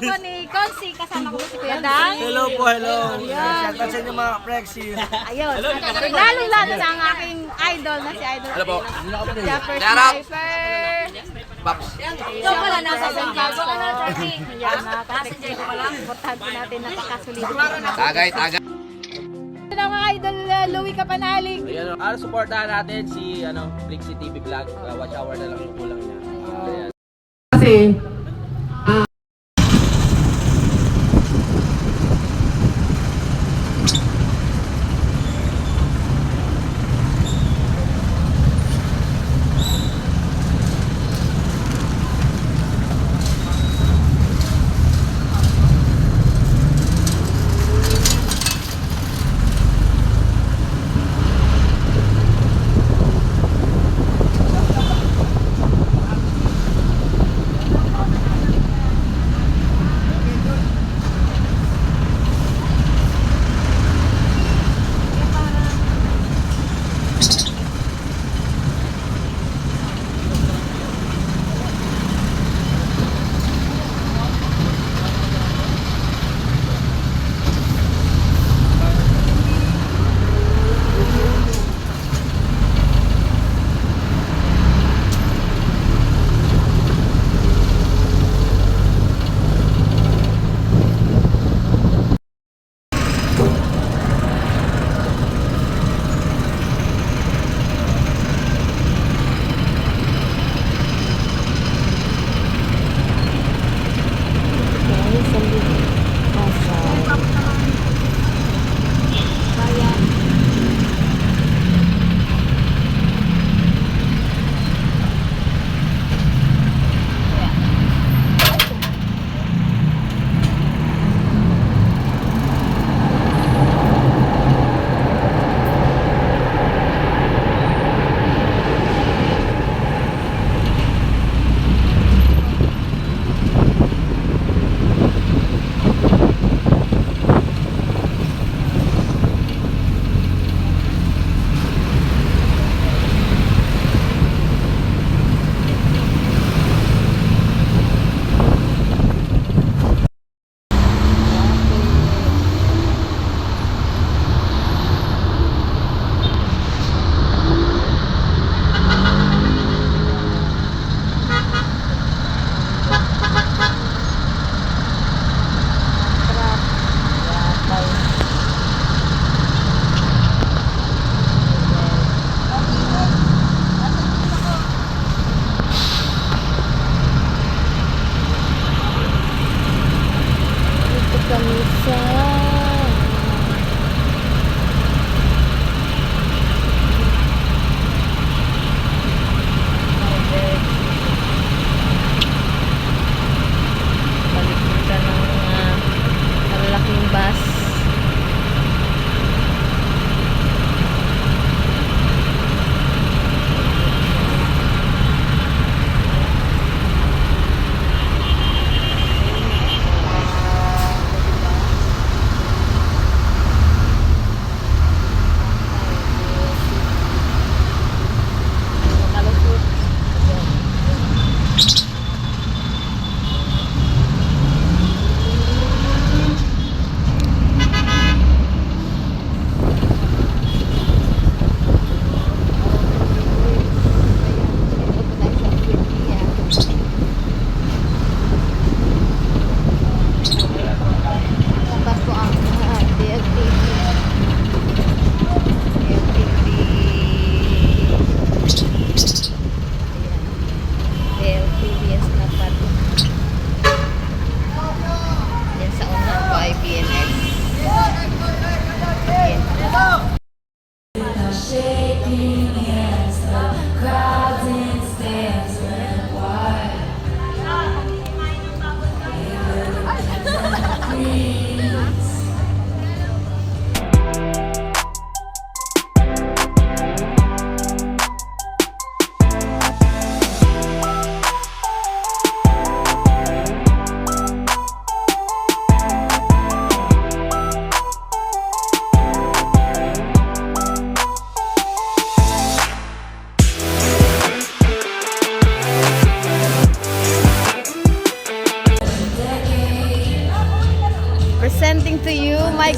ko ni Consi, kasama ko si Kuya Dang. Hello po, hello. Shoutout sa inyo mga Prexy. Ayun. Lalo-lalo na ang aking idol na si Idol. Ano po? Japper Shout out. Sniper. Paps. Ikaw pala nasa Santiago. Yan, mga ka-Prexy. Importante natin napakasulit. Tagay, tagay. Ito na mga idol, Louie Kapanalig. Ayan, supportahan natin si Flixie TV Vlog. Watch hour na lang yung kulang niya. Ayan. Kasi,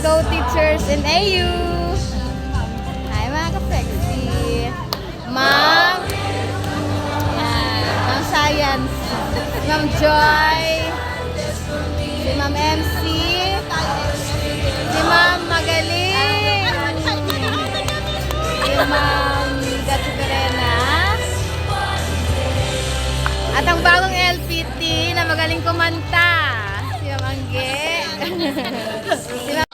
co-teachers in AU. Hi mga ka-Prexy. Ma'am, Ma'am Science, Ma'am Joy, si Ma'am MC, si Ma'am Magaling, si Ma'am Gatsukarena, at ang bagong LPT na magaling kumanta, si Ma'am Angge, si Ma'am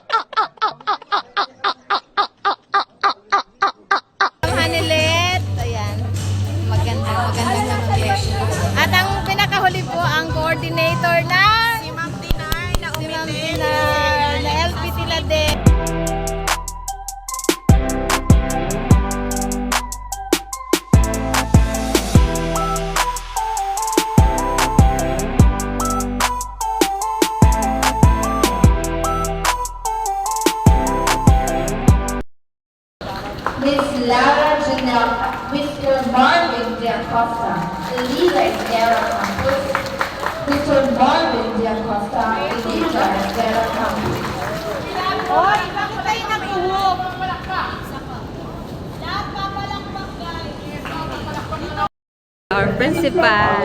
Hanilet, ayan, magandang Ma'am. At ang pinakahuli po, ang coordinator na si Ma'am Dinar na LPT na din. Miss Lara Janelle, Mr. Marvin Diacosta, the leader in Dera Campus. Mr. Marvin Diacosta, the leader in Dera Campus. Hoy, bakit tayo nag-uhog? Our principal.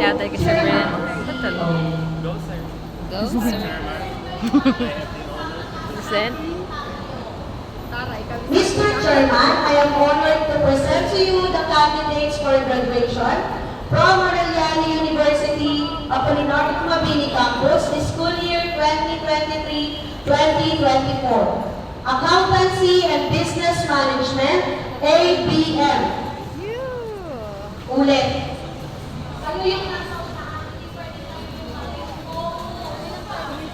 Shout out kay Sir Bren. Go, sir. Go, sir. Present. Mr. Chairman, I am honored to present to you the candidates for graduation from Arellano University, Apolinar Mabini Campus, the school year 2023-2024. Accountancy and Business Management, ABM. Ulit. Ano yung nasa unahan?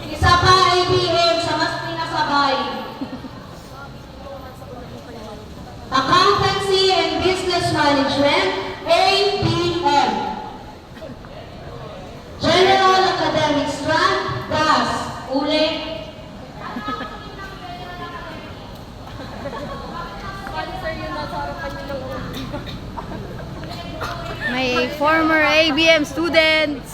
Isa pa, ABM, sa mas pinasabay. Accountancy and Business Management, ABM. General Academic Strand, DAS. Ulit. May former ABM students.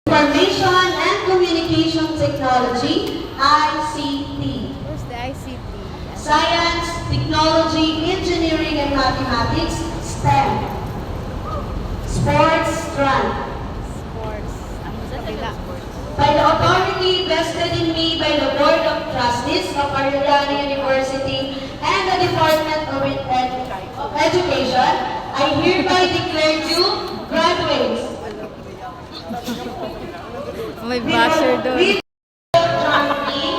Information and Communication Technology, ICT. Where's the ICT? Science, Technology, Engineering and Mathematics, STEM. Sports, Strand. Sports. Ano sa kabila? By the authority vested in me by the Board of Trustees of Arellano University and the Department of Education, I hereby declare you graduates. May basher doon. John P.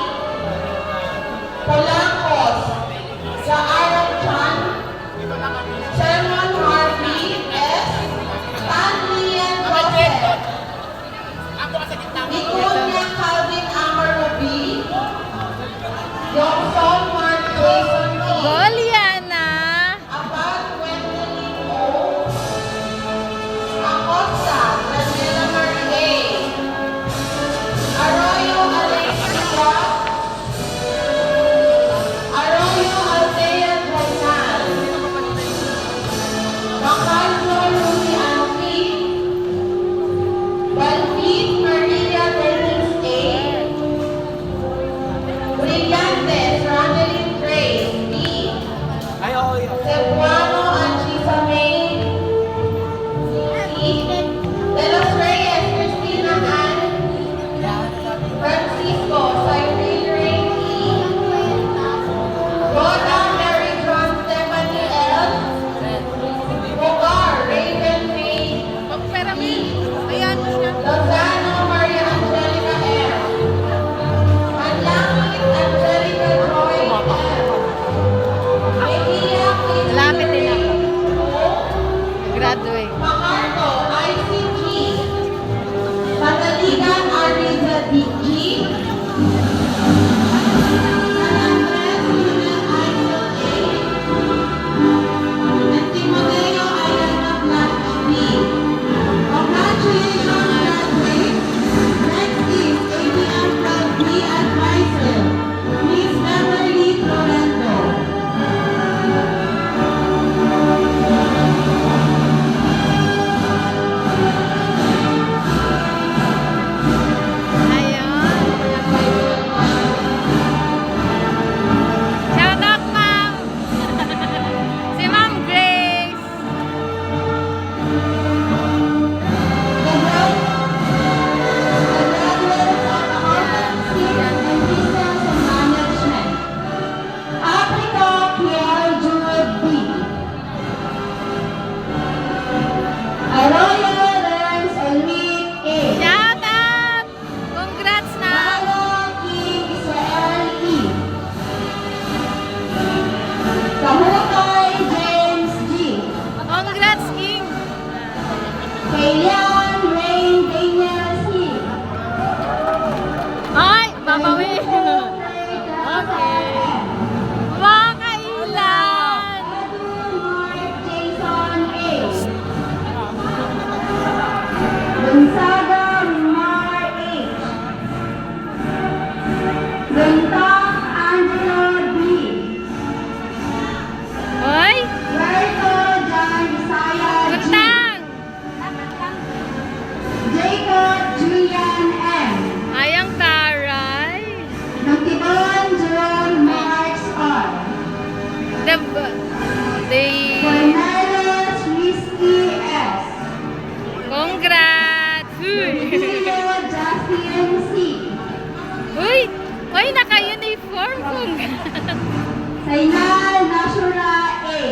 Polacos, Jaaran Chan, Sherman Harvey S. Stanley and Joseph, Niconia Calvin Amaro B. Yongson Mark Jason P. Goliana. Abad Gwendolyn O. Acosta Daniela Marie A. Arroyo Sainal Nashura A.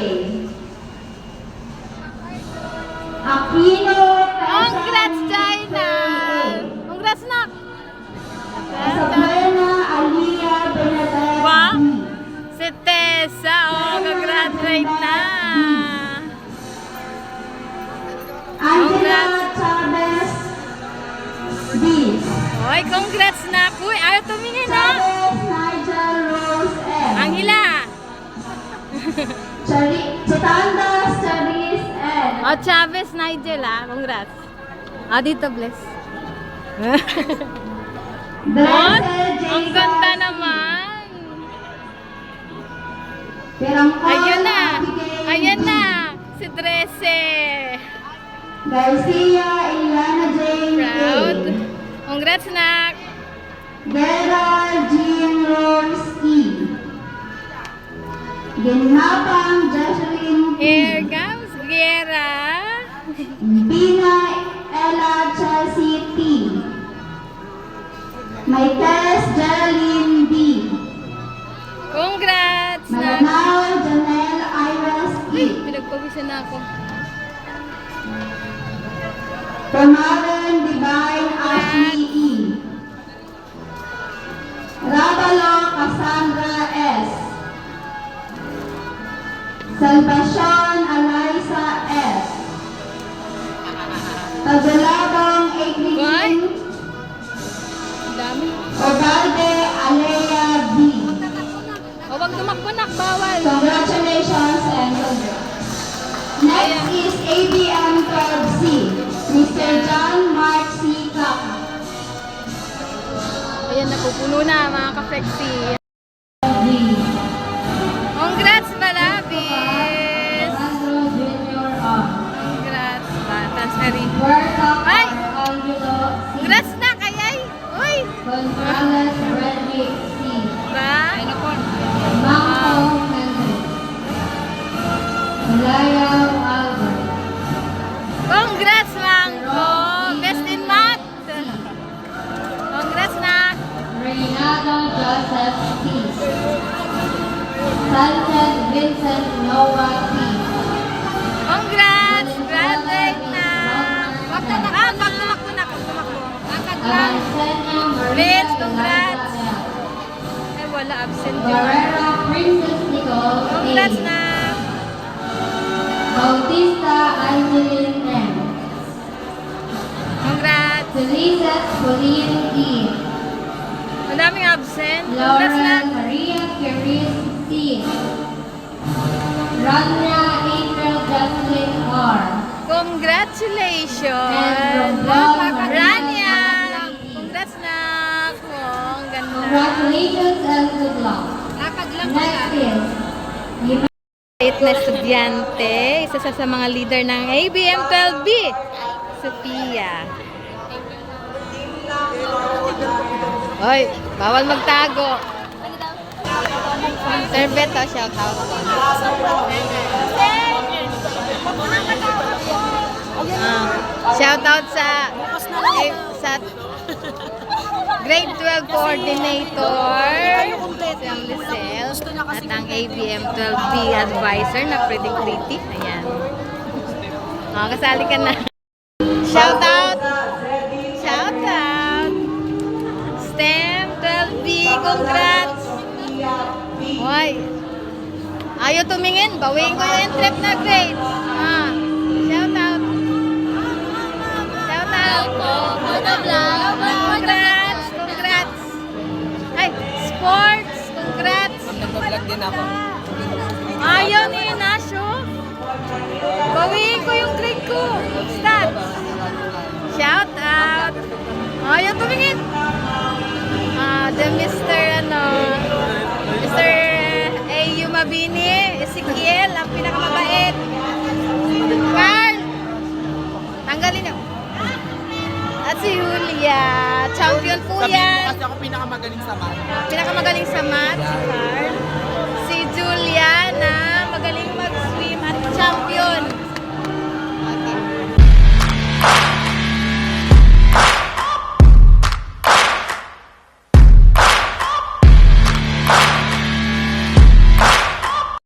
Aquino Congrats, Jaina! Congrats, nak! Sabrina Alia Bernadette Wow! B. Si Tessa, oh, kagraduate na! Angela Chavez B. Oy, congrats na! Uy, ayaw tumingin na! Chavez Nigel Rose M. Angela! Chitandas Charis N. Oh, Chavez, Nigel, ah. Congrats. Ah, dito, bless. Dressel J. Ang ganda naman! Pirangkol Ayun na! Abigail Ayan B. na! Si Dresse! Garcia Iliana Jane Proud! A. Congrats, nak! Gerald Jean Rose E. Ginapang Jocelyn P. Here comes Guerra! Bina Ella Chelsea T. Maites Geraldine B. Congrats, nak! Maranao Janelle Iris Uy, E. pinagpawisan na ako. Pamaren Divine Ashley E. Rabalo Cassandra S. Salvacion Eliza S. Tagalabang Adrian Ang dami. Obalde Alea B. O, wag tumakbo, nak. Bawal. Congratulations and congrats. Next is ABM 12C, Mr. John Mark C. Cap. Ayan, napupuno na, mga ka-flexi. Congrats, Malabis! Alejandro Jr. R. Congrats, transferring. Berta Ay! Angelo C. Congrats na, kayay! Uy! Gonzales Redrick C. Ba? Mangko Henry. Malayaw Albert. Congrats, Mangko! Best in math! Congrats na! Reynaldo Joseph T. Sanchez Vincent Noah T. Congrats! Graduate na! Pag tumakbo na, pag tumakbo. Avancena Maria Vince, congrats! Eliza L. Eh, wala, absent yun. Barrera Princess Nicole Congrats A. na! Bautista Angeline M. Congrats! Teresa Pauline D. Ang daming absent. Congrats na! Lauren Maria Caris C. Rania April Jocelyn R. Congratulations! And from Rania! Congrats na! Ang ganda. Congratulations and good luck. Next is Maliit na estudyante, isa siya sa mga leader ng ABM 12B, Sophia. Hoy, bawal magtago. Sir Beto, shout out. Shout out sa Grade 12 Coordinator, si Ang Lisel, at ang ABM 12B Advisor na pwedeng critic. Ayan. Kasali ka na. Shout out! Shout out! STEM 12B, congrats! Hoy! Ayaw tumingin, bawiin ko yung trip na grades. Shout out! Shout out! Congrats! Congrats! Ay, sports! Congrats! Nagpa-vlog din ako. Ayaw ni Nasyo. Bawiin ko yung grade ko. Stats. Shout out. Ayaw tumingin. The Mr. A.U. Mabini, Ezekiel, ang pinakamabait. Carl. Tanggalin niyo. At si Julia. Champion po yan. Kasi ako pinakamagaling sa math. Pinakamagaling sa math, si Carl. Si Julia na magaling mag-swim at champion.